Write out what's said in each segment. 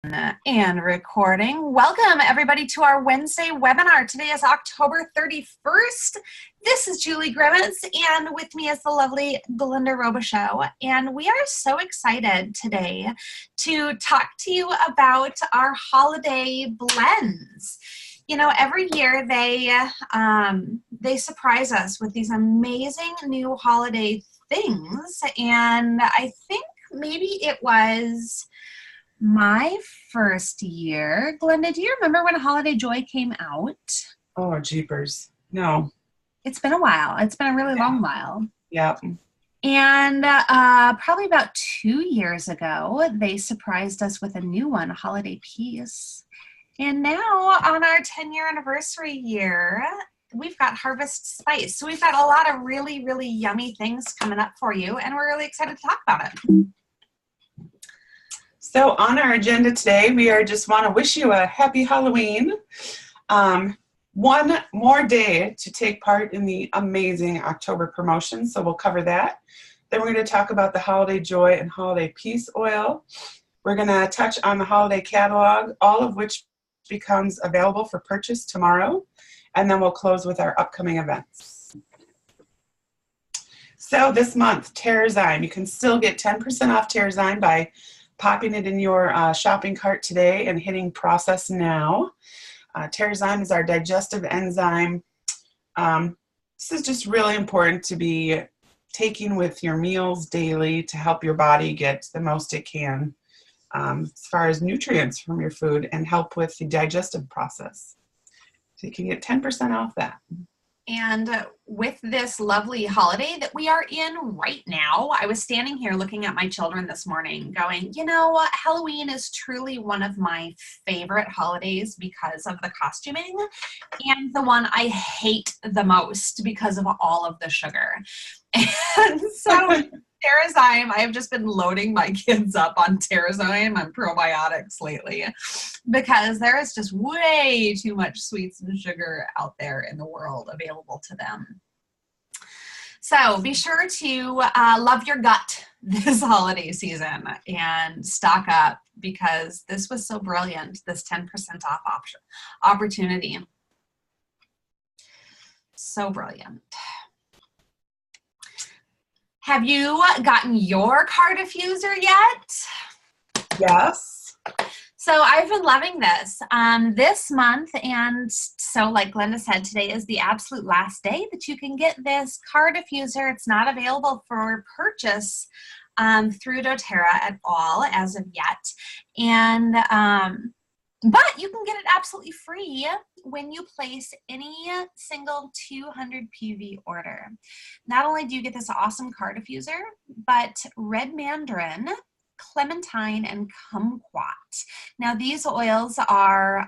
And recording. Welcome everybody to our Wednesday webinar. Today is October 31st. This is Julie Grimmets, and with me is the lovely Belinda Robichaux. And we are so excited today to talk to you about our holiday blends. You know, every year they surprise us with these amazing new holiday things, and I think maybe it was my first year. Glenda, do you remember when Holiday Joy came out? Oh, jeepers. No. It's been a while. It's been a really long while. Yep. And probably about 2 years ago, they surprised us with a new one, Holiday Peace. And now on our 10-year anniversary year, we've got Harvest Spice. So we've got a lot of really, really yummy things coming up for you, and we're really excited to talk about it. So on our agenda today, we just want to wish you a happy Halloween. One more day to take part in the amazing October promotion, so we'll cover that. Then we're going to talk about the Holiday Joy and Holiday Peace oil. We're going to touch on the holiday catalog, all of which becomes available for purchase tomorrow. And then we'll close with our upcoming events. So this month, Terrazyme. You can still get 10% off Terrazyme by popping it in your shopping cart today and hitting process now. Terrazyme is our digestive enzyme. This is just really important to be taking with your meals daily to help your body get the most it can as far as nutrients from your food and help with the digestive process. So you can get 10% off that. And with this lovely holiday that we are in right now, I was standing here looking at my children this morning going, you know, Halloween is truly one of my favorite holidays because of the costuming, and the one I hate the most because of all of the sugar. And so Terrazyme, I have just been loading my kids up on Terrazyme and probiotics lately because there is just way too much sweets and sugar out there in the world available to them. So be sure to love your gut this holiday season and stock up because this was so brilliant, this 10% off opportunity. So brilliant. Have you gotten your car diffuser yet? Yes. So I've been loving this this month, and so like Glenda said, today is the absolute last day that you can get this car diffuser. It's not available for purchase through doTERRA at all as of yet, and but you can get it absolutely free when you place any single 200 PV order. Not only do you get this awesome car diffuser, but red mandarin, clementine, and kumquat. Now these oils are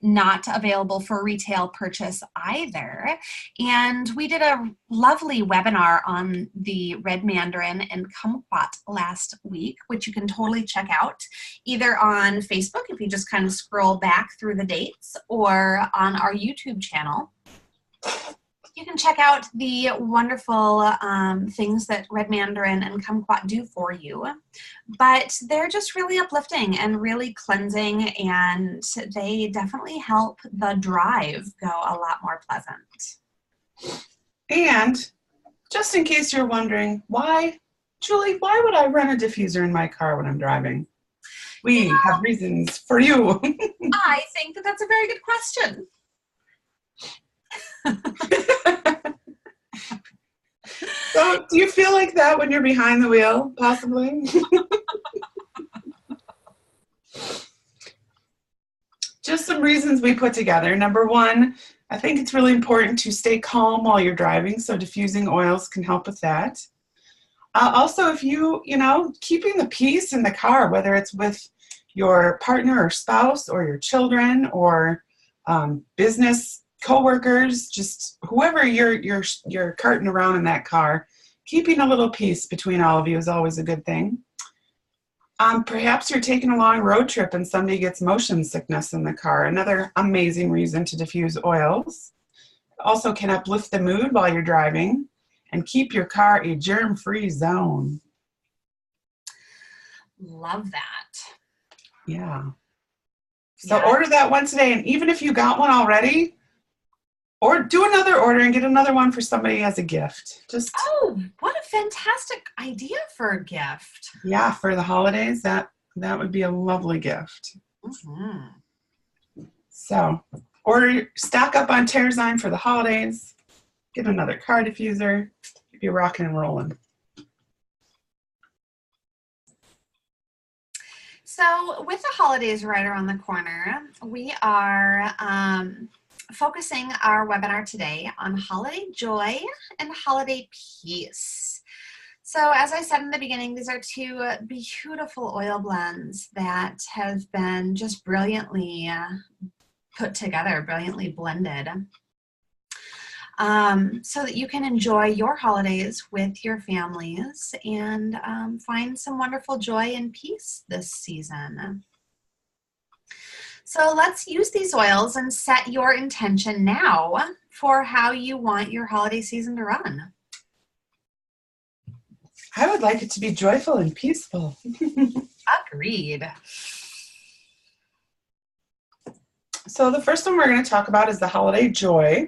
not available for retail purchase either. And we did a lovely webinar on the red mandarin and kumquat last week, which you can totally check out either on Facebook if you just kind of scroll back through the dates, or on our YouTube channel. You can check out the wonderful things that red mandarin and kumquat do for you, but they're just really uplifting and really cleansing, and they definitely help the drive go a lot more pleasant. And just in case you're wondering, why, Julie, why would I run a diffuser in my car when I'm driving? We have reasons for you. I think that that's a very good question. So, do you feel like that when you're behind the wheel, possibly? Just some reasons we put together. Number one, I think it's really important to stay calm while you're driving, so diffusing oils can help with that. Also, if keeping the peace in the car, whether it's with your partner or spouse or your children or business coworkers, just whoever you're carting around in that car, keeping a little peace between all of you is always a good thing. Perhaps you're taking a long road trip and somebody gets motion sickness in the car. Another amazing reason to diffuse oils. Also can uplift the mood while you're driving and keep your car a germ-free zone. Love that. Yeah. So Yeah. order that one today. And even if you got one already, or do another order and get another one for somebody as a gift. Just, Oh, what a fantastic idea for a gift. yeah, for the holidays, that would be a lovely gift. Mm-hmm. So stock up on Terrazine for the holidays. Get another car diffuser. Keep you rocking and rolling. So with the holidays right around the corner, we are focusing our webinar today on holiday joy and holiday peace. So as I said in the beginning, these are two beautiful oil blends that have been just brilliantly put together, brilliantly blended. So that you can enjoy your holidays with your families and find some wonderful joy and peace this season. So let's use these oils and set your intention now for how you want your holiday season to run. I would like it to be joyful and peaceful. Agreed. So the first one we're going to talk about is the holiday joy.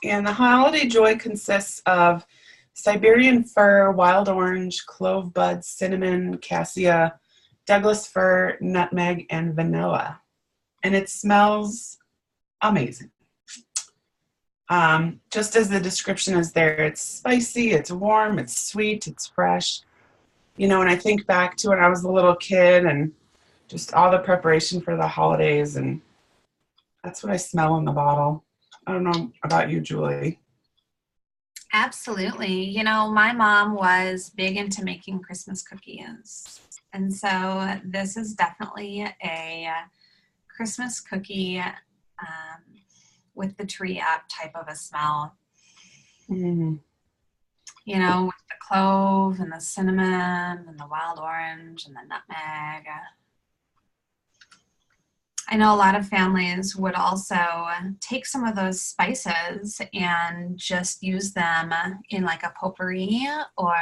And the holiday joy consists of Siberian fir, wild orange, clove buds, cinnamon, cassia, Douglas fir, nutmeg, and vanilla. And it smells amazing. Just as the description is there, it's spicy, it's warm, it's sweet, it's fresh. You know, when I think back to when I was a little kid and just all the preparation for the holidays, and that's what I smell in the bottle. I don't know about you, Julie. Absolutely. You know, my mom was big into making Christmas cookies. And so this is definitely a Christmas cookie with the tree up type of a smell. Mm. You know, with the clove and the cinnamon and the wild orange and the nutmeg. I know a lot of families would also take some of those spices and just use them in like a potpourri or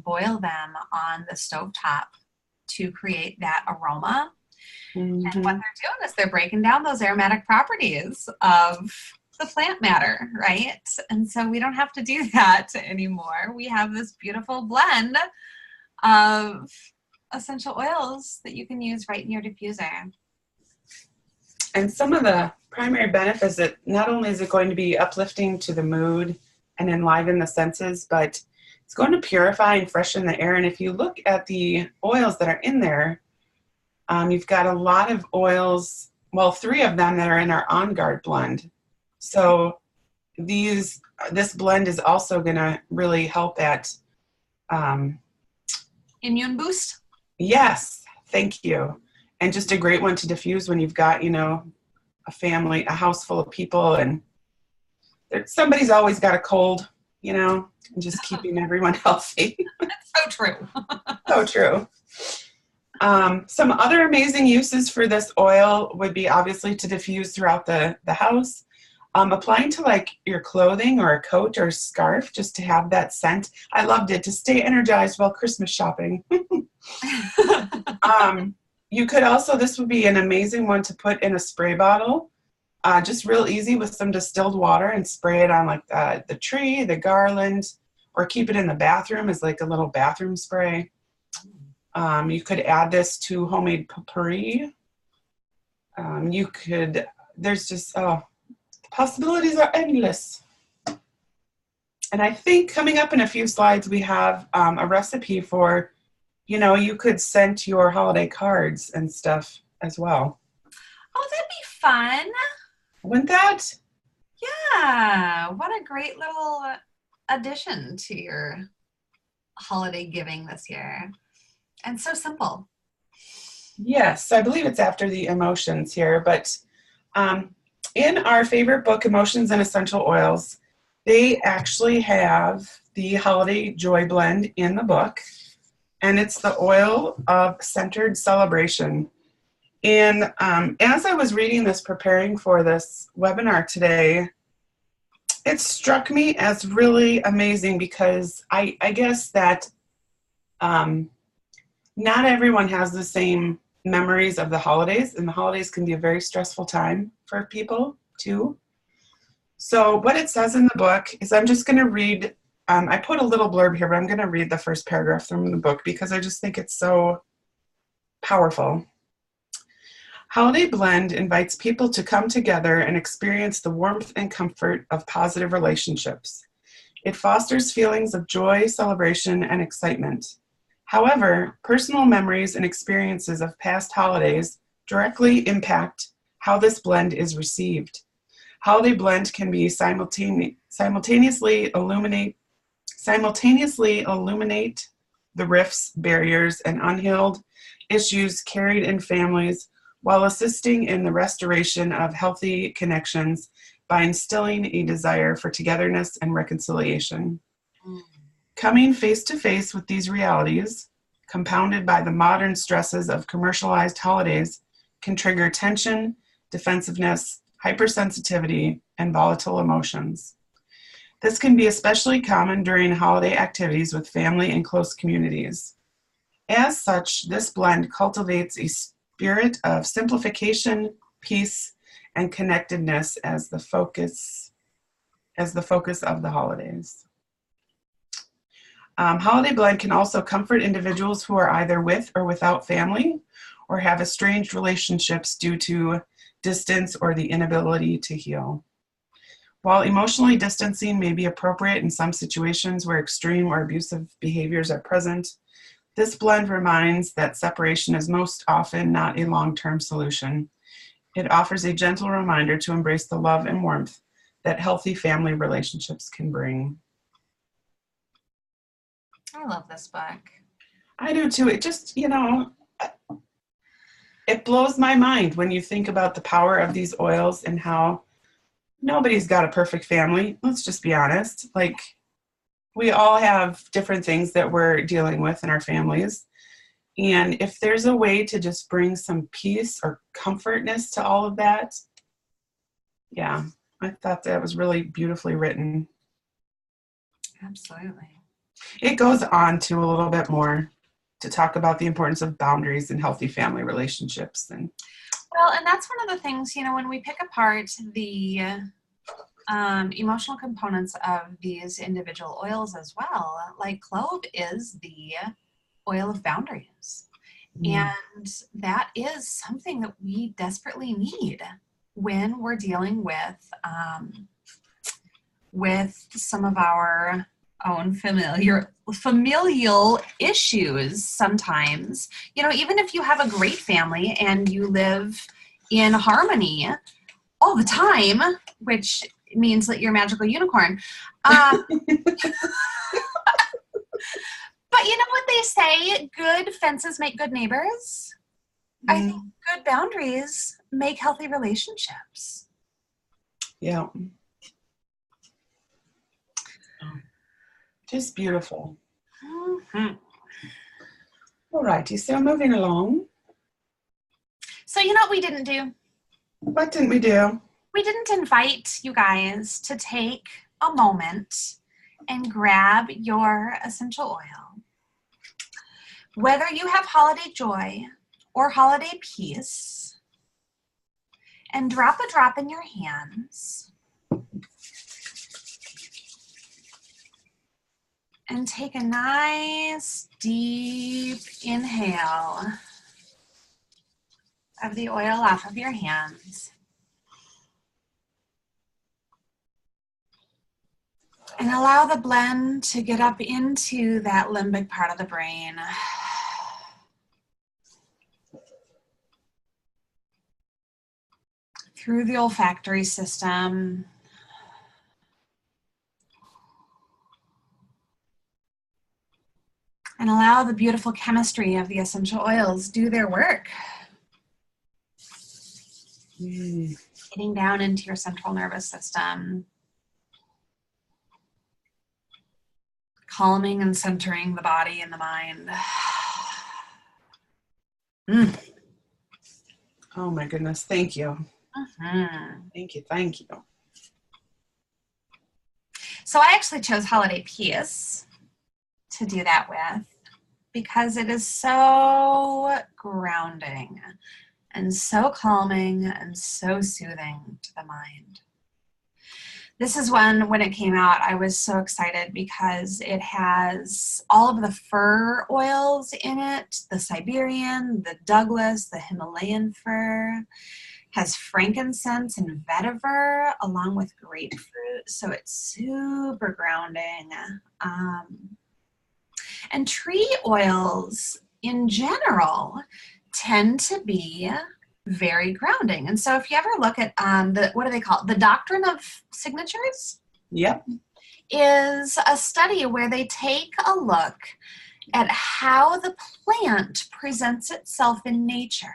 boil them on the stovetop to create that aroma. Mm-hmm. And what they're doing is they're breaking down those aromatic properties of the plant matter, right? And so we don't have to do that anymore. We have this beautiful blend of essential oils that you can use right in your diffuser. And some of the primary benefits that not only is it going to be uplifting to the mood and enliven the senses, but it's going to purify and freshen the air. And if you look at the oils that are in there, you've got a lot of oils, well, 3 of them that are in our On Guard blend. So this blend is also going to really help at Immune boost? Yes, thank you. And just a great one to diffuse when you've got, you know, a house full of people, and somebody's always got a cold, you know, and just keeping everyone healthy. That's so true. So true. Some other amazing uses for this oil would be obviously to diffuse throughout the house. Applying to like your clothing or a coat or a scarf just to have that scent. I loved it to stay energized while Christmas shopping. You could also, this would be an amazing one to put in a spray bottle, just real easy with some distilled water and spray it on like the tree, the garland, or keep it in the bathroom as like a little bathroom spray. You could add this to homemade potpourri. There's just, the possibilities are endless. And I think coming up in a few slides, we have a recipe for, you know, you could send your holiday cards and stuff as well. Oh, that'd be fun. Wouldn't that? Yeah. What a great little addition to your holiday giving this year. And so simple. Yes, I believe it's after the emotions here, but in our favorite book, Emotions and Essential Oils, they actually have the Holiday Joy Blend in the book. And it's the oil of centered celebration. And as I was reading this, preparing for this webinar today, it struck me as really amazing because I guess that not everyone has the same memories of the holidays, and the holidays can be a very stressful time for people too. So what it says in the book is, I'm just going to read, I put a little blurb here, but I'm going to read the first paragraph from the book because I just think it's so powerful. Holiday Blend invites people to come together and experience the warmth and comfort of positive relationships. It fosters feelings of joy, celebration, and excitement. However, personal memories and experiences of past holidays directly impact how this blend is received. Holiday Blend can be simultaneously illuminate the rifts, barriers, and unhealed issues carried in families, while assisting in the restoration of healthy connections by instilling a desire for togetherness and reconciliation. Coming face to face with these realities, compounded by the modern stresses of commercialized holidays, can trigger tension, defensiveness, hypersensitivity, and volatile emotions. This can be especially common during holiday activities with family and close communities. As such, this blend cultivates a spirit of simplification, peace, and connectedness as the focus of the holidays. Holiday Blend can also comfort individuals who are either with or without family, or have estranged relationships due to distance or the inability to heal. While emotionally distancing may be appropriate in some situations where extreme or abusive behaviors are present, this blend reminds that separation is most often not a long-term solution. It offers a gentle reminder to embrace the love and warmth that healthy family relationships can bring. I love this book. I do too. It just, it blows my mind when you think about the power of these oils and how nobody's got a perfect family. Let's just be honest. Like, we all have different things that we're dealing with in our families. And if there's a way to just bring some peace or comfortness to all of that, yeah, I thought that was really beautifully written. Absolutely. It goes on to a little bit more to talk about the importance of boundaries and healthy family relationships. And that's one of the things, when we pick apart the emotional components of these individual oils as well, like clove is the oil of boundaries. And that is something that we desperately need when we're dealing with some of our own familial issues sometimes. Even if you have a great family and you live in harmony all the time, which means that you're a magical unicorn. But you know what they say? Good fences make good neighbors. I think good boundaries make healthy relationships. Yeah. Just beautiful. Mm-hmm. All righty, so moving along. So you know what we didn't do? What didn't we do? We didn't invite you guys to take a moment and grab your essential oil. Whether you have holiday joy or holiday peace, and drop a drop in your hands. And take a nice deep inhale of the oil off of your hands. And allow the blend to get up into that limbic part of the brain. Through the olfactory system. And allow the beautiful chemistry of the essential oils do their work. Getting down into your central nervous system. Calming and centering the body and the mind. Oh my goodness, thank you. Thank you. So I actually chose Holiday Peace to do that with. because it is so grounding and so calming and so soothing to the mind. This is one, when it came out, I was so excited because it has all of the fir oils in it, the Siberian, the Douglas, the Himalayan fir, has frankincense and vetiver along with grapefruit, so it's super grounding. And tree oils in general tend to be very grounding. And so if you ever look at what do they call it? The Doctrine of Signatures? Yep. Is a study where they take a look at how the plant presents itself in nature.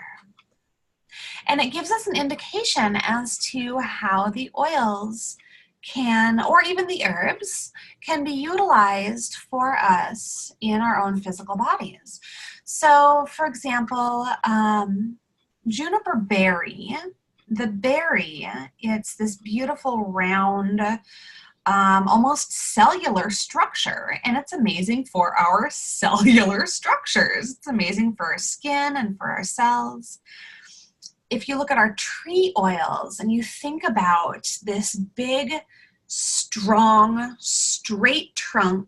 And it gives us an indication as to how the oils can, or even the herbs, can be utilized for us in our own physical bodies. So, for example, juniper berry, the berry, it's this beautiful round, almost cellular structure, and it's amazing for our cellular structures. It's amazing for our skin and for our cells. If you look at our tree oils and you think about this big, strong, straight trunk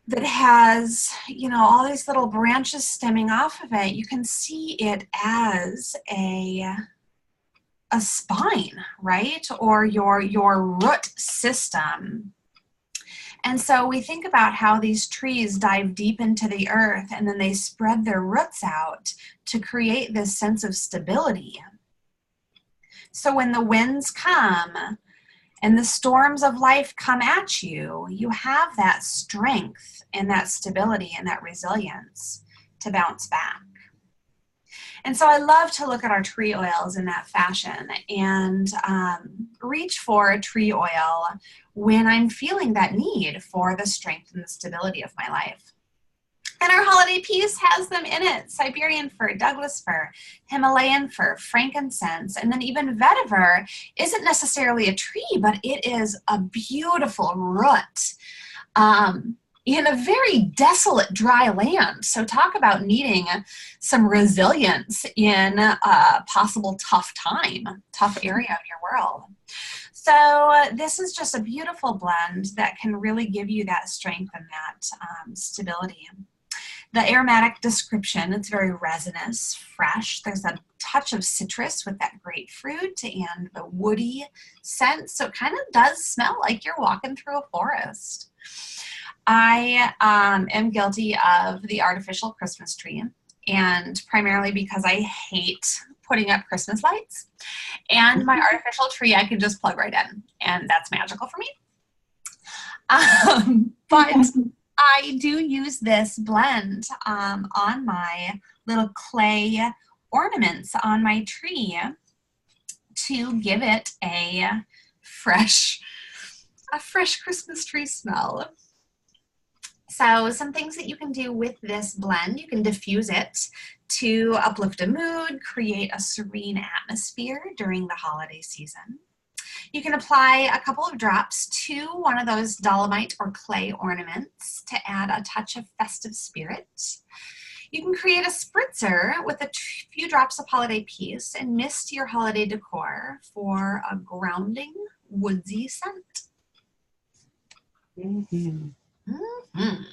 that has, all these little branches stemming off of it, you can see it as a spine, right? Or your root system. And so we think about how these trees dive deep into the earth and then they spread their roots out to create this sense of stability. So when the winds come and the storms of life come at you, you have that strength and that stability and that resilience to bounce back. And so I love to look at our tree oils in that fashion and reach for a tree oil when I'm feeling that need for the strength and the stability of my life. And our holiday piece has them in it: Siberian fir, Douglas fir, Himalayan fir, frankincense, and then even vetiver isn't necessarily a tree, but it is a beautiful root in a very desolate, dry land. So talk about needing some resilience in a possible tough area of your world. So this is just a beautiful blend that can really give you that strength and that stability. The aromatic description, it's very resinous, fresh. There's a touch of citrus with that grapefruit and the woody scent. So it kind of does smell like you're walking through a forest. I am guilty of the artificial Christmas tree, and primarily because I hate putting up Christmas lights. And my artificial tree I can just plug right in, and that's magical for me. But I do use this blend on my little clay ornaments on my tree to give it a fresh Christmas tree smell. So some things that you can do with this blend: you can diffuse it to uplift a mood, create a serene atmosphere during the holiday season. You can apply a couple of drops to one of those dolomite or clay ornaments to add a touch of festive spirit. You can create a spritzer with a few drops of holiday peace and mist your holiday decor for a grounding, woodsy scent. Mm-hmm. Mm-hmm.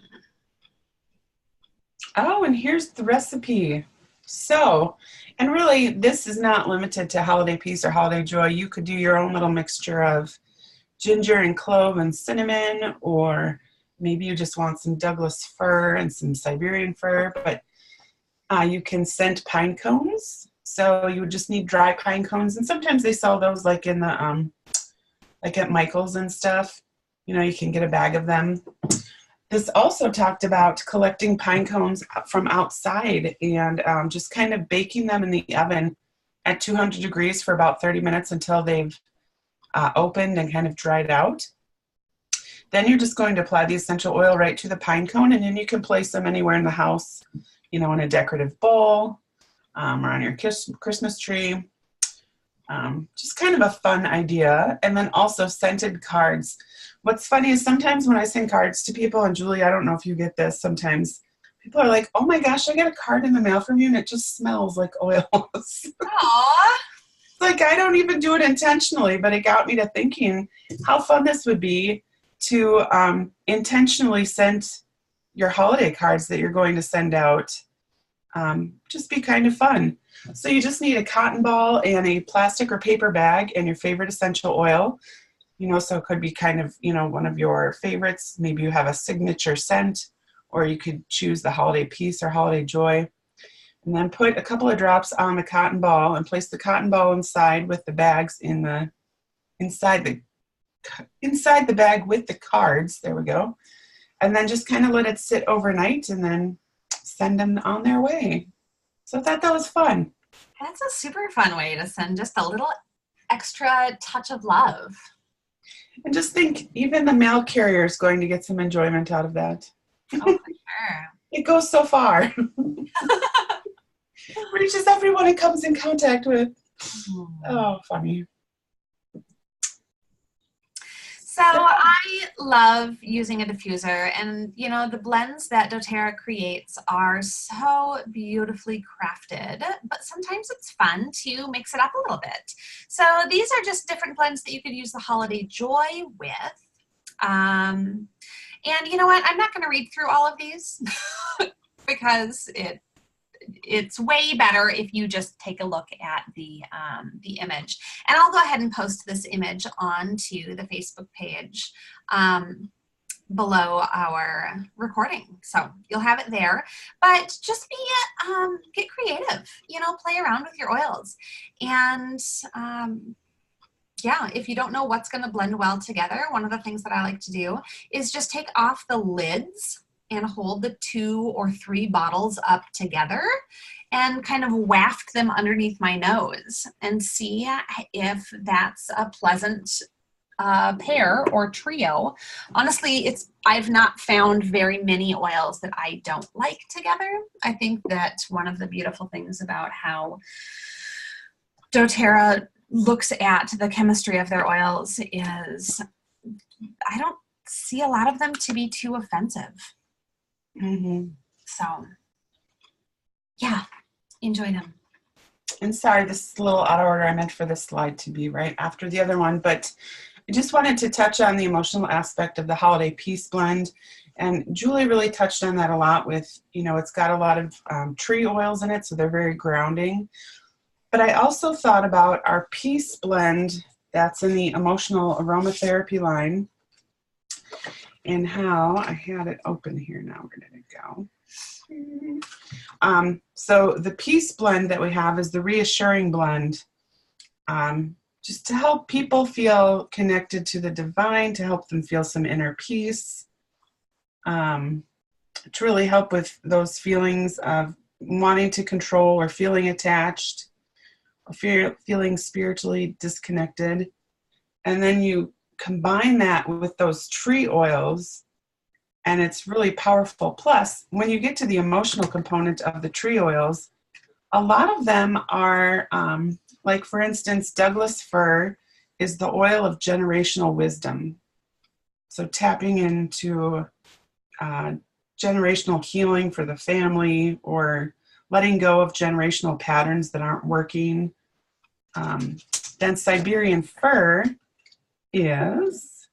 Oh, and here's the recipe. So, and really, this is not limited to holiday peace or holiday joy. You could do your own little mixture of ginger and clove and cinnamon, or maybe you just want some Douglas fir and some Siberian fir, but you can scent pine cones. So you would just need dry pine cones, and sometimes they sell those like in the, like at Michael's and stuff. You can get a bag of them. This also talked about collecting pine cones from outside and just kind of baking them in the oven at 200 degrees for about 30 minutes until they've opened and kind of dried out. Then you're just going to apply the essential oil right to the pine cone, and then you can place them anywhere in the house, in a decorative bowl or on your Christmas tree. Just kind of a fun idea. And then also scented cards. What's funny is sometimes when I send cards to people, and Julie, I don't know if you get this sometimes, people are like, oh my gosh, I got a card in the mail from you and it just smells like oils. Aww. Like, I don't even do it intentionally, but it got me to thinking how fun this would be to intentionally send your holiday cards that you're going to send out. Just be kind of fun. So you just need a cotton ball and a plastic or paper bag and your favorite essential oil. So it could be kind of, one of your favorites. Maybe you have a signature scent, or you could choose the Holiday Peace or Holiday Joy. And then put a couple of drops on the cotton ball and place the cotton ball inside with the bags inside the bag with the cards. There we go. And then just kind of let it sit overnight and then send them on their way. So I thought that was fun. That's a super fun way to send just a little extra touch of love. And just think, even the mail carrier is going to get some enjoyment out of that. Oh, for sure. It goes so far. Reaches everyone it comes in contact with. Oh, funny. So I love using a diffuser, and the blends that doTERRA creates are so beautifully crafted, but sometimes it's fun to mix it up a little bit. So these are just different blends that you could use the Holiday Joy with. And you know what? I'm not going to read through all of these because it's way better if you just take a look at the image. And I'll go ahead and post this image onto the Facebook page below our recording. So you'll have it there. But just get creative, play around with your oils. And yeah, if you don't know what's going to blend well together, one of the things that I like to do is just take off the lids and hold the 2 or 3 bottles up together and kind of waft them underneath my nose and see if that's a pleasant pair or trio. Honestly, I've not found very many oils that I don't like together. I think that one of the beautiful things about how doTERRA looks at the chemistry of their oils is I don't see a lot of them to be too offensive. Mm-hmm. So, yeah, enjoy them. And sorry, this is a little out of order. I meant for this slide to be right after the other one, but I just wanted to touch on the emotional aspect of the Holiday Peace blend. And Julie really touched on that a lot with, it's got a lot of tree oils in it, so they're very grounding. But I also thought about our Peace blend that's in the emotional aromatherapy line, and how I had it open here now. Where did it go? So the Peace blend that we have is the Reassuring blend, just to help people feel connected to the divine, to help them feel some inner peace, to really help with those feelings of wanting to control or feeling attached or feeling spiritually disconnected. And then you combine that with those tree oils, and it's really powerful. Plus, when you get to the emotional component of the tree oils, a lot of them are, like for instance, Douglas fir is the oil of generational wisdom. So tapping into generational healing for the family, or letting go of generational patterns that aren't working. Then Siberian fir is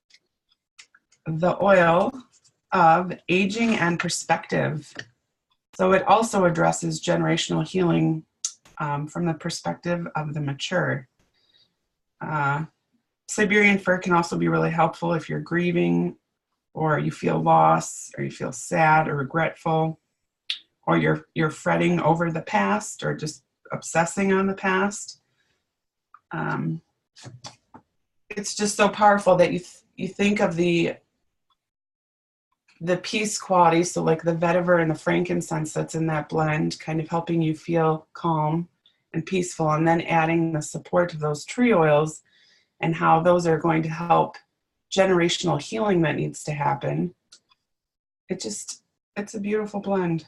the oil of aging and perspective. So it also addresses generational healing from the perspective of the mature. Siberian fir can also be really helpful if you're grieving, or you feel loss, or you feel sad or regretful, or you're fretting over the past, or just obsessing on the past. It's just so powerful that you think of the peace quality, so like the vetiver and the frankincense that's in that blend, kind of helping you feel calm and peaceful, and then adding the support of those tree oils and how those are going to help generational healing that needs to happen. It's a beautiful blend.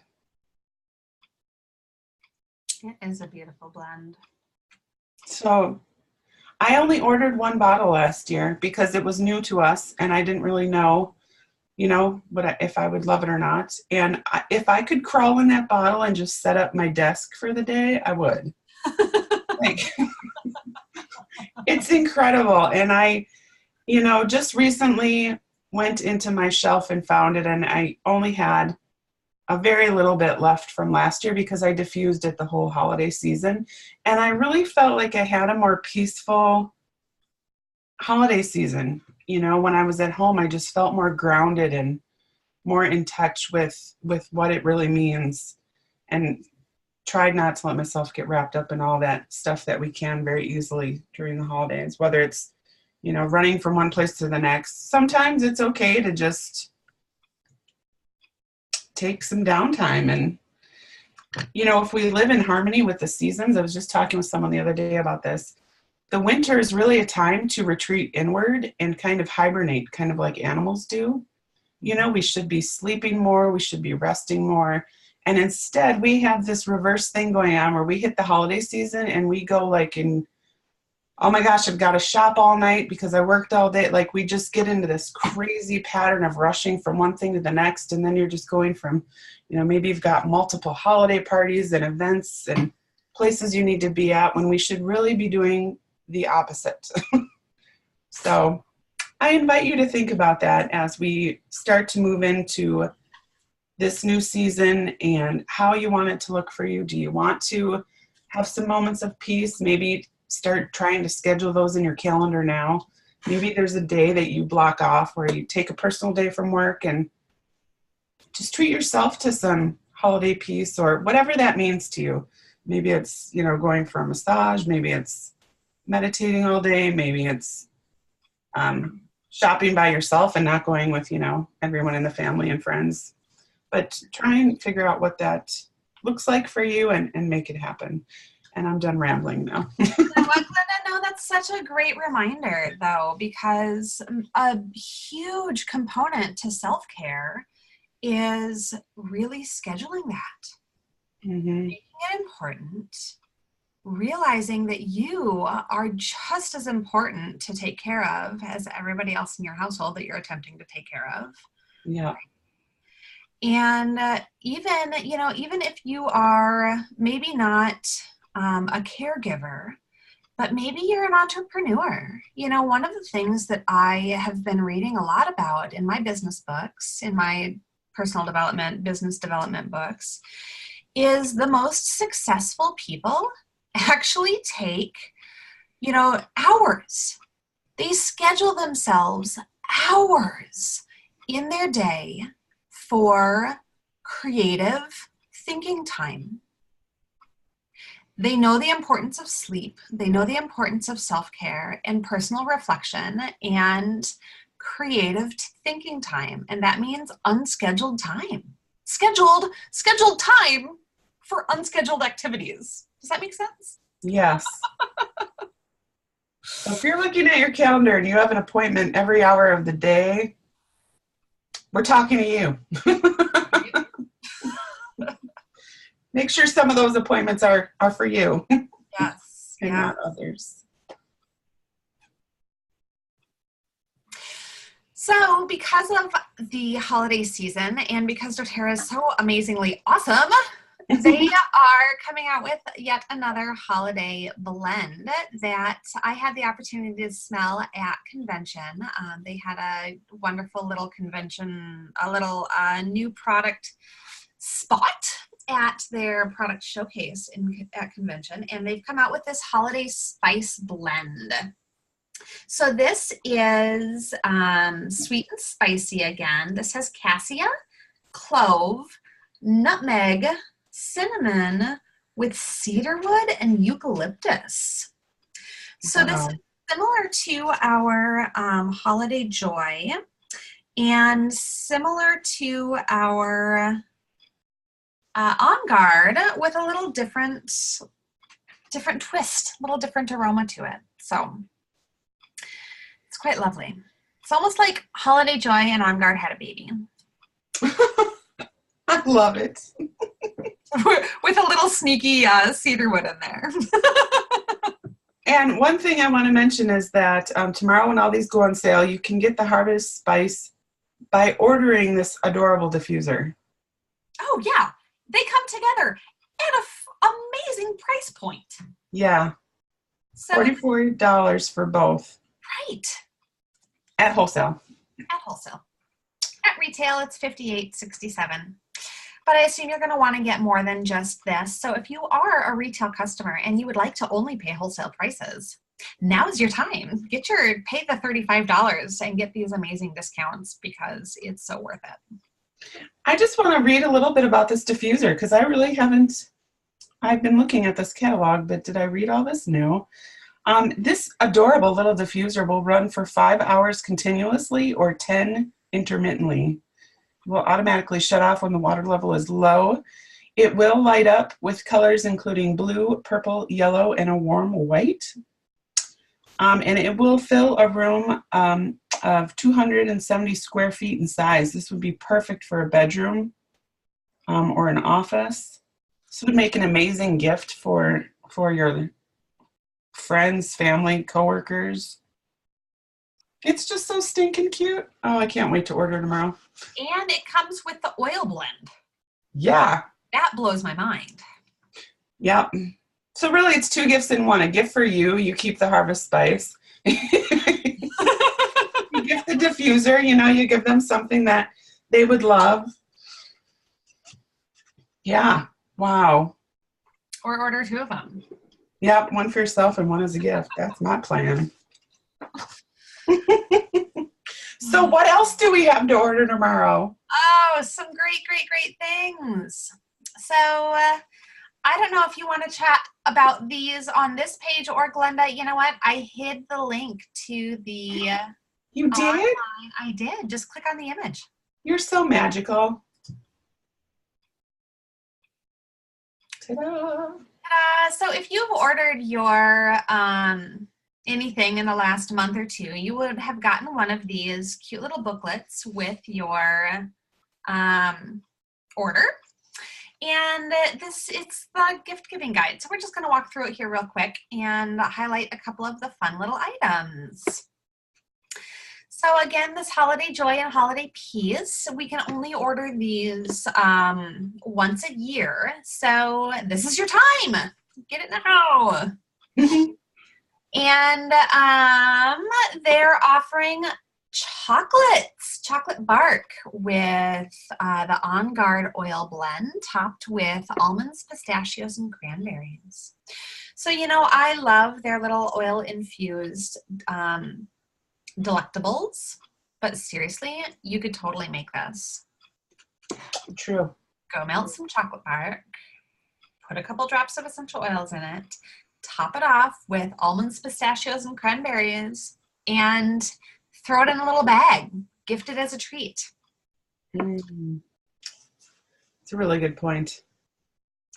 It is a beautiful blend. So I only ordered one bottle last year because it was new to us and I didn't really know, if I would love it or not. And if I could crawl in that bottle and just set up my desk for the day, I would. Like, it's incredible. And I, just recently went into my shelf and found it, and I only had a very little bit left from last year because I diffused it the whole holiday season. And I really felt like I had a more peaceful holiday season. When I was at home, I just felt more grounded and more in touch with what it really means, and tried not to let myself get wrapped up in all that stuff that we can very easily during the holidays, whether it's, running from one place to the next. Sometimes it's okay to just take some downtime. And, if we live in harmony with the seasons, I was just talking with someone the other day about this. The winter is really a time to retreat inward and kind of hibernate, kind of like animals do. We should be sleeping more, we should be resting more. And instead, we have this reverse thing going on where we hit the holiday season and we go oh my gosh, I've got to shop all night because I worked all day. Like, we just get into this crazy pattern of rushing from one thing to the next. And then you're just going from, maybe you've got multiple holiday parties and events and places you need to be at when we should really be doing the opposite. So I invite you to think about that as we start to move into this new season and how you want it to look for you. Do you want to have some moments of peace? Maybe start trying to schedule those in your calendar now. Maybe there's a day that you block off where you take a personal day from work and just treat yourself to some holiday peace or whatever that means to you. Maybe it's, going for a massage. Maybe it's meditating all day. Maybe it's shopping by yourself and not going with, everyone in the family and friends. But try and figure out what that looks like for you and make it happen. And I'm done rambling now. No, that's such a great reminder, though, because a huge component to self-care is really scheduling that. Mm-hmm. Making it important, realizing that you are just as important to take care of as everybody else in your household that you're attempting to take care of. Yeah. And even if you are maybe not a caregiver, but maybe you're an entrepreneur. One of the things that I have been reading a lot about in my business books, in my personal development, business development books, is the most successful people actually take, hours. They schedule themselves hours in their day for creative thinking time. They know the importance of sleep. They know the importance of self-care and personal reflection and creative thinking time. And that means unscheduled time. Scheduled time for unscheduled activities. Does that make sense? Yes. So if you're looking at your calendar and you have an appointment every hour of the day, we're talking to you. Make sure some of those appointments are for you. Yes. And not others. So because of the holiday season and because doTERRA is so amazingly awesome, they are coming out with yet another holiday blend that I had the opportunity to smell at convention. They had a wonderful little convention, a little new product spot at their product showcase at convention, and they've come out with this holiday spice blend. So this is sweet and spicy again. This has cassia, clove, nutmeg, cinnamon with cedarwood and eucalyptus. So this is similar to our Holiday Joy and similar to our On Guard with a little different twist, a little different aroma to it. So it's quite lovely. It's almost like Holiday Joy and On Guard had a baby. I love it. With a little sneaky cedarwood in there. And one thing I want to mention is that tomorrow when all these go on sale, you can get the Harvest Spice by ordering this adorable diffuser. Oh, yeah. They come together at an amazing price point. Yeah. So $44 for both. Right. At wholesale. At wholesale. At retail, it's $58.67. But I assume you're going to want to get more than just this. So if you are a retail customer and you would like to only pay wholesale prices, now's your time. Pay the $35 and get these amazing discounts because it's so worth it. I just want to read a little bit about this diffuser because I really haven't. I've been looking at this catalog, but did I read all this? No. This adorable little diffuser will run for 5 hours continuously or 10 intermittently. It will automatically shut off when the water level is low. It will light up with colors including blue, purple, yellow, and a warm white. And it will fill a room of 270 square feet in size. This would be perfect for a bedroom or an office. This would make an amazing gift for your friends, family, coworkers. It's just so stinking cute. Oh, I can't wait to order tomorrow. And it comes with the oil blend. Yeah. That blows my mind. Yep. So really it's 2 gifts in one. A gift for you. You keep the Harvest Spice. You gift the diffuser. You give them something that they would love. Yeah. Wow. Or order 2 of them. Yep. One for yourself and one as a gift. That's my plan. So what else do we have to order tomorrow? Oh, some great things. So I don't know if you want to chat about these on this page or Glenda. You know what? I hid the link to the You did? online. I did. Just click on the image. You're so magical. Ta-da. So if you've ordered your anything in the last month or 2, you would have gotten one of these cute little booklets with your order. And it's the gift giving guide. So we're just going to walk through it here real quick and highlight a couple of the fun little items. So again, this holiday joy and holiday peace, we can only order these once a year. So this is your time. Get it now. And they're offering chocolate bark with the On Guard oil blend topped with almonds, pistachios, and cranberries. So, I love their little oil infused delectables, but seriously, you could totally make this. True. Go melt some chocolate bark, put a couple drops of essential oils in it, top it off with almonds, pistachios, and cranberries, and throw it in a little bag. Gift it as a treat. It's a really good point.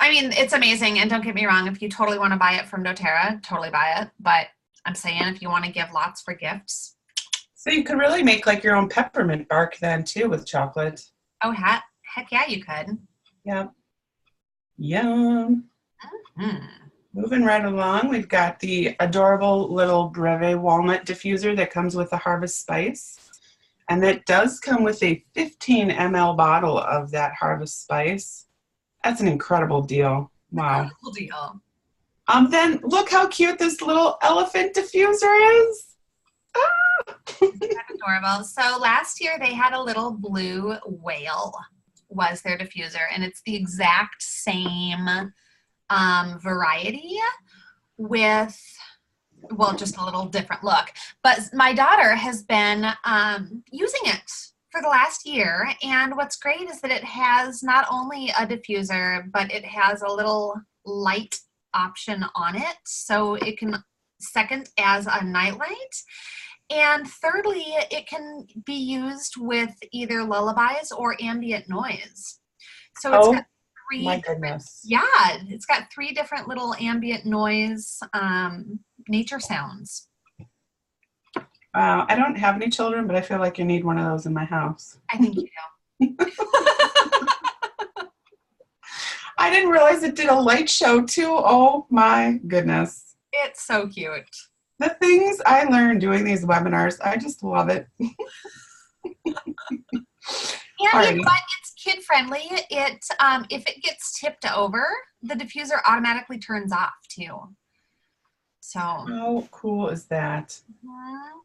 I mean, it's amazing, and don't get me wrong, if you totally want to buy it from doTERRA, totally buy it, but I'm saying if you want to give lots for gifts. So you could really make like your own peppermint bark then too with chocolate. Oh, heck yeah, you could. Yep. Yum. Mm-hmm. Moving right along, we've got the adorable little Breve walnut diffuser that comes with the Harvest Spice. And that does come with a 15 ml bottle of that Harvest Spice. That's an incredible deal. Wow. Incredible deal. Then look how cute this little elephant diffuser is. Ah! That's adorable. So last year they had a little blue whale was their diffuser, and it's the exact same variety with, well, just a little different look. But my daughter has been using it for the last year, and what's great is that it has not only a diffuser, but it has a little light option on it, so it can second as a nightlight. And thirdly, it can be used with either lullabies or ambient noise. So it's got three. My goodness. Yeah, it's got 3 different little ambient noise nature sounds. I don't have any children, but I feel like you need one of those in my house. I think you do. I didn't realize it did a light show too. Oh my goodness. It's so cute. The things I learned doing these webinars, I just love it. And you know Alrighty. what? It's kid friendly. It if it gets tipped over, the diffuser automatically turns off too. So How cool is that? mhm.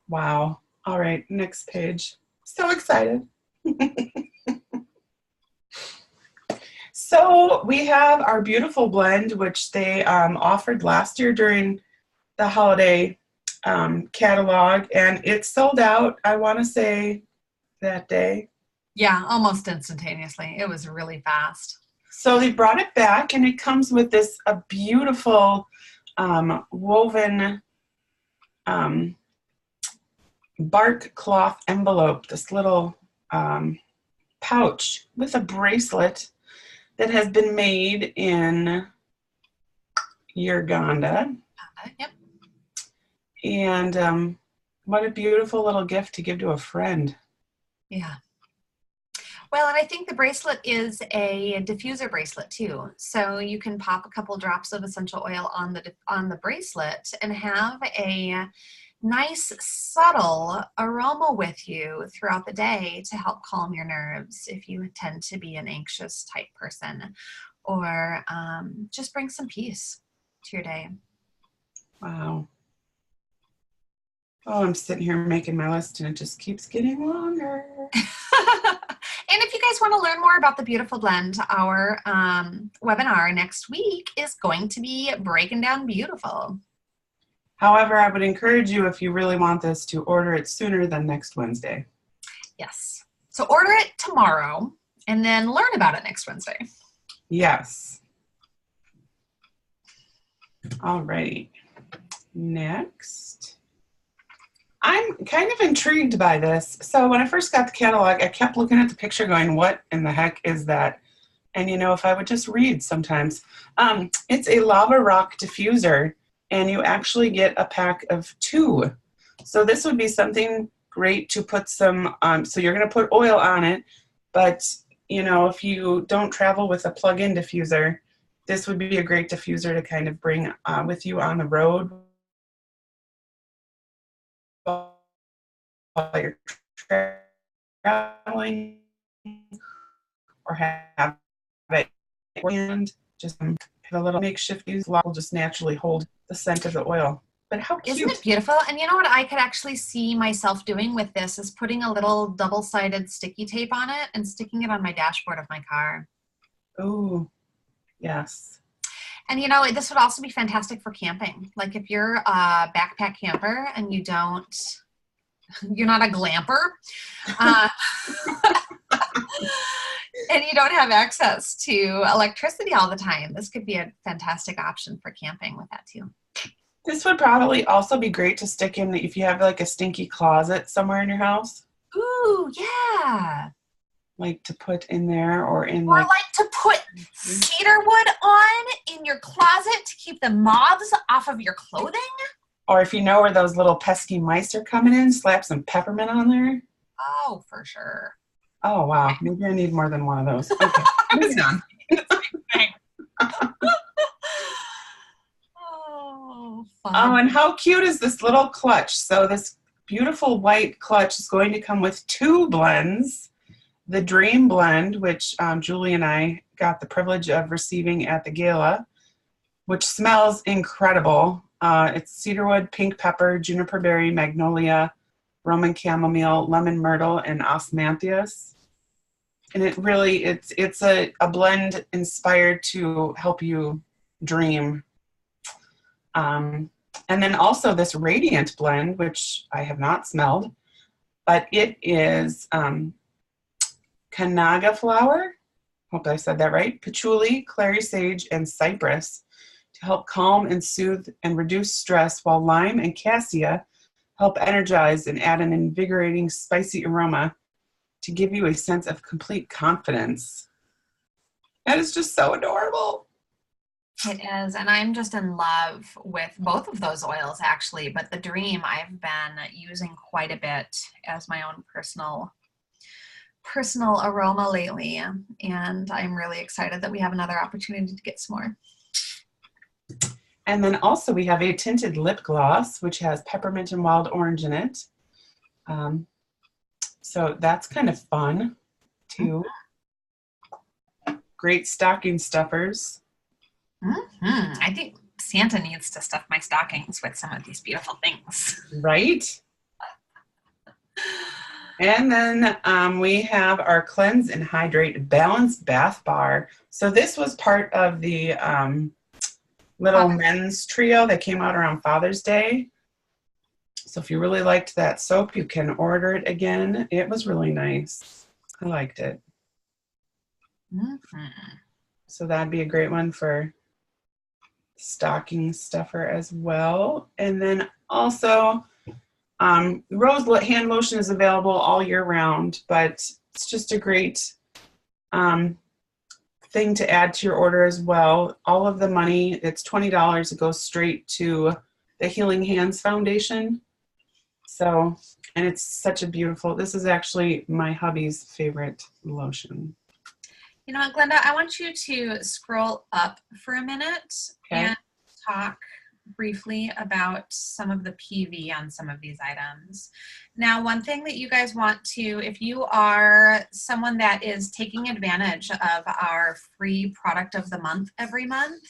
Wow. All right, next page. So excited. So we have our beautiful blend, which they offered last year during the holiday catalog, and it sold out, I want to say, that day. Yeah, almost instantaneously. It was really fast. So they brought it back, and it comes with this a beautiful woven bark cloth envelope, this little pouch with a bracelet that has been made in Uganda. Yep. And what a beautiful little gift to give to a friend. Yeah. Well, and I think the bracelet is a diffuser bracelet too. So you can pop a couple drops of essential oil on the bracelet and have a nice subtle aroma with you throughout the day to help calm your nerves if you tend to be an anxious type person, or just bring some peace to your day. Wow. Oh, I'm sitting here making my list and it just keeps getting longer. And if you guys want to learn more about the Beautiful Blend, our webinar next week is going to be breaking down beautiful. However, I would encourage you, if you really want this, to order it sooner than next Wednesday. Yes. So order it tomorrow and then learn about it next Wednesday. Yes. All right. Next. I'm kind of intrigued by this. So when I first got the catalog, I kept looking at the picture going, what in the heck is that? And you know, if I would just read sometimes. It's a lava rock diffuser, and you actually get a pack of 2. So this would be something great to put some, so you're going to put oil on it, but you know, if you don't travel with a plug-in diffuser, this would be a great diffuser to kind of bring with you on the road while you're traveling, or have it and just have a little makeshift use will just naturally hold the scent of the oil. But how cute. Isn't it beautiful? And you know what I could actually see myself doing with this is putting a little double-sided sticky tape on it and sticking it on my dashboard of my car. Oh, yes. And you know, this would also be fantastic for camping. Like if you're a backpack camper and you're not a glamper, and you don't have access to electricity all the time, this could be a fantastic option for camping with that too. This would probably also be great to stick in if you have like a stinky closet somewhere in your house. Ooh, yeah. Like to put in there, or in Or like to put cedar wood on in your closet to keep the moths off of your clothing. or if you know where those little pesky mice are coming in, slap some peppermint on there. Oh, for sure. Oh, wow. Maybe I need more than one of those. Okay, moving on. Oh, fun. Oh, and how cute is this little clutch? So this beautiful white clutch is going to come with 2 blends. The Dream Blend, which Julie and I got the privilege of receiving at the gala, which smells incredible. It's cedarwood, pink pepper, juniper berry, magnolia, Roman chamomile, lemon myrtle, and osmanthus. And it really, it's a blend inspired to help you dream. And then also this Radiant Blend, which I have not smelled, but it is Kanaga flower, hope I said that right, patchouli, clary sage, and cypress to help calm and soothe and reduce stress, while lime and cassia help energize and add an invigorating spicy aroma to give you a sense of complete confidence. That is just so adorable. It is, and I'm just in love with both of those oils actually, but the Dream I've been using quite a bit as my own personal aroma lately, and I'm really excited that we have another opportunity to get some more. And then also we have a tinted lip gloss, which has peppermint and wild orange in it. So that's kind of fun too. Great stocking stuffers. I think Santa needs to stuff my stockings with some of these beautiful things. Right? And then we have our Cleanse and Hydrate Balanced Bath Bar. So this was part of the little men's trio that came out around Father's Day. So if you really liked that soap, you can order it again. It was really nice. I liked it. So that'd be a great one for stocking stuffer as well. And then also Rose hand lotion is available all year round, but it's just a great thing to add to your order as well. All of the money, it's $20. It goes straight to the Healing Hands Foundation. So, and it's such a beautiful, this is actually my hubby's favorite lotion. You know what, Glenda, I want you to scroll up for a minute and talk briefly about some of the PV on some of these items. Now, one thing that you guys want to, if you are someone that is taking advantage of our free product of the month every month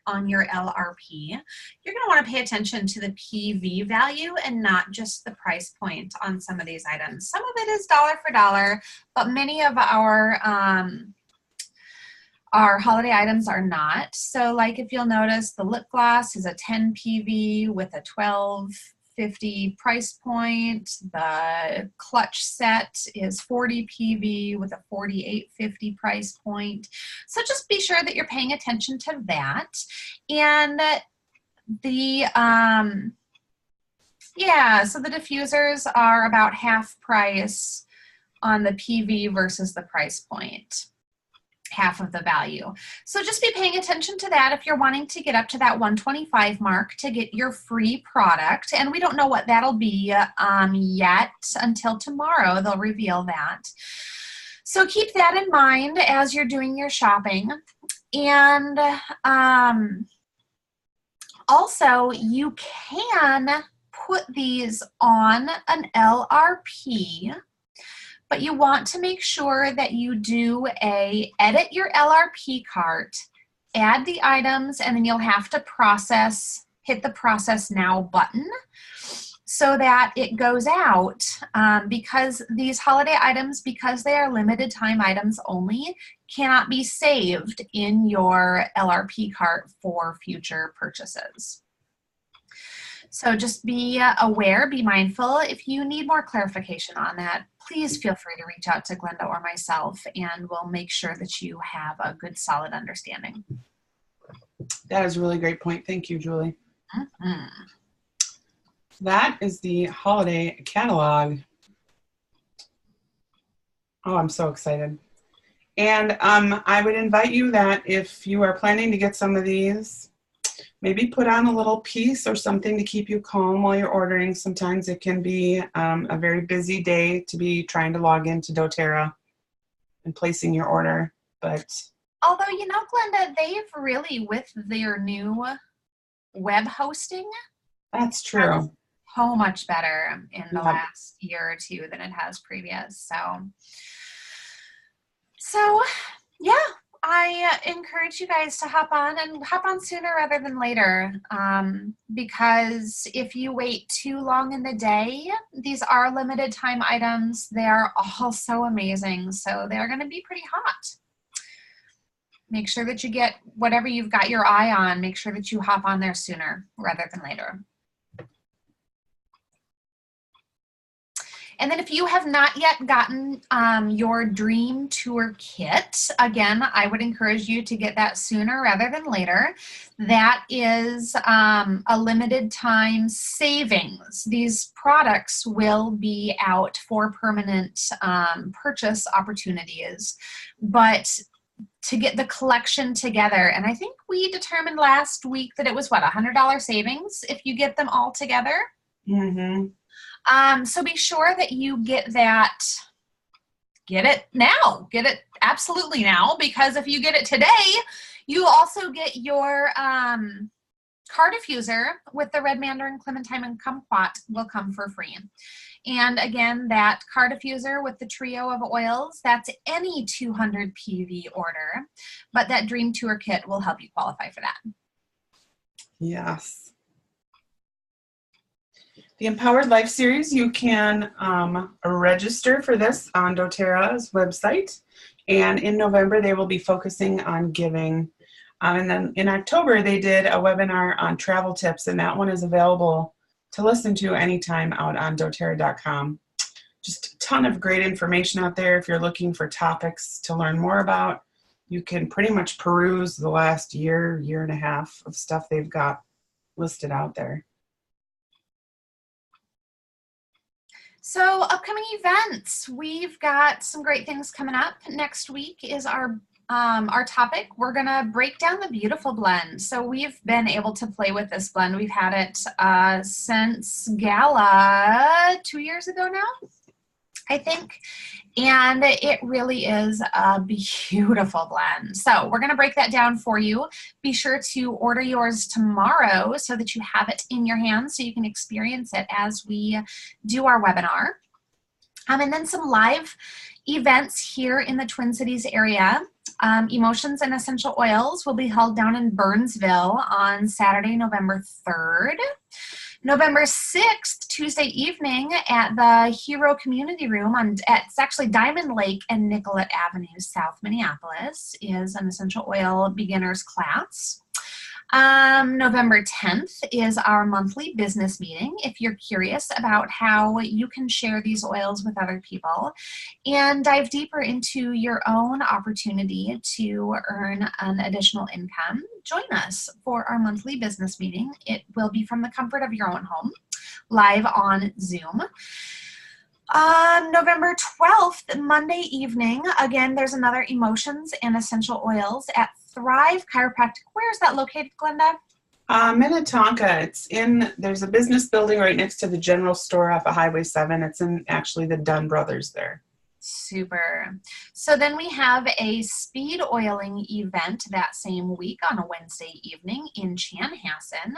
on your LRP, you're going to want to pay attention to the PV value and not just the price point on some of these items. Some of it is dollar for dollar, but many of our holiday items are not. So like if you'll notice, the lip gloss is a 10 PV with a $12.50 price point. The clutch set is 40 PV with a $48.50 price point. So just be sure that you're paying attention to that. And the so the diffusers are about half price on the PV versus the price point. Half of the value. So just be paying attention to that if you're wanting to get up to that 125 mark to get your free product. And we don't know what that'll be yet until tomorrow. They'll reveal that. So keep that in mind as you're doing your shopping. And also you can put these on an LRP, but you want to make sure that you do edit your LRP cart, add the items, and then you'll have to hit the process now button so that it goes out because these holiday items, because they are limited time items only, cannot be saved in your LRP cart for future purchases. So just be aware, be mindful. If you need more clarification on that, please feel free to reach out to Glenda or myself, and we'll make sure that you have a good, solid understanding. That is a really great point. Thank you, Julie. That is the holiday catalog. Oh, I'm so excited. And I would invite you that if you are planning to get some of these, maybe put on a little piece or something to keep you calm while you're ordering. Sometimes it can be a very busy day to be trying to log into doTERRA and placing your order. But although, you know, Glenda, they've really, with their new web hosting, that's true. So much better in the last year or two than it has previous. So yeah. I encourage you guys to hop on sooner rather than later because if you wait too long in the day, these are limited time items. They are all so amazing. So they're going to be pretty hot. Make sure that you get whatever you've got your eye on. Make sure that you hop on there sooner rather than later. And then if you have not yet gotten your Dream Tour kit, again, I would encourage you to get that sooner rather than later. That is a limited time savings. These products will be out for permanent purchase opportunities, but to get the collection together, and I think we determined last week that it was what, $100 savings if you get them all together. Mm-hmm. So be sure that you get that, get it now, get it absolutely now, because if you get it today, you also get your car diffuser with the red mandarin, clementine, and kumquat will come for free. And again, that car diffuser with the trio of oils, that's any 200 PV order, but that Dream Tour kit will help you qualify for that. Yes. The Empowered Life series, you can register for this on doTERRA's website. And in November, they will be focusing on giving. And then in October, they did a webinar on travel tips, and that one is available to listen to anytime out on doTERRA.com. Just a ton of great information out there. If you're looking for topics to learn more about, you can pretty much peruse the last year, year and a half of stuff they've got listed out there. So upcoming events, we've got some great things coming up. Next week is our topic. We're gonna break down the Beautiful blend. So we've been able to play with this blend. We've had it since Gala 2 years ago now, I think. And it really is a beautiful blend. So we're gonna break that down for you. Be sure to order yours tomorrow so that you have it in your hands so you can experience it as we do our webinar. And then some live events here in the Twin Cities area. Emotions and Essential Oils will be held down in Burnsville on Saturday, November 3rd. November 6th, Tuesday evening at the Hero Community Room it's actually Diamond Lake and Nicollet Avenue, South Minneapolis, is an essential oil beginners class. November 10th is our monthly business meeting. If you're curious about how you can share these oils with other people and dive deeper into your own opportunity to earn an additional income, join us for our monthly business meeting. It will be from the comfort of your own home, live on Zoom. November 12th, Monday evening, again, there's another Emotions and Essential Oils at Thrive Chiropractic. Where is that located, Glenda? Minnetonka. There's a business building right next to the general store off of Highway 7. It's in actually the Dunn Brothers there. Super. So then we have a speed oiling event that same week on a Wednesday evening in Chanhassen.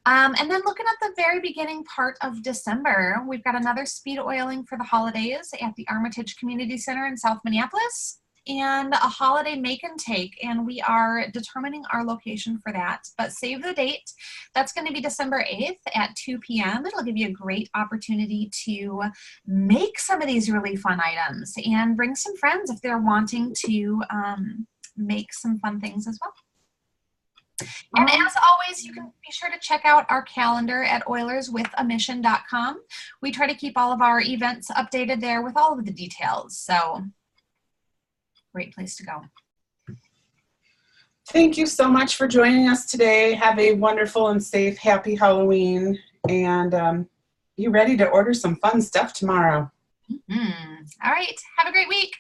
And then looking at the very beginning part of December, we've got another speed oiling for the holidays at the Armitage Community Center in South Minneapolis, and a holiday make and take, and we are determining our location for that. But save the date. That's going to be December 8th at 2 p.m. It'll give you a great opportunity to make some of these really fun items and bring some friends if they're wanting to make some fun things as well. And as always, you can be sure to check out our calendar at oilerswithamission.com. We try to keep all of our events updated there with all of the details. So, great place to go. Thank you so much for joining us today. Have a wonderful and safe, happy Halloween. And be ready to order some fun stuff tomorrow. All right. Have a great week.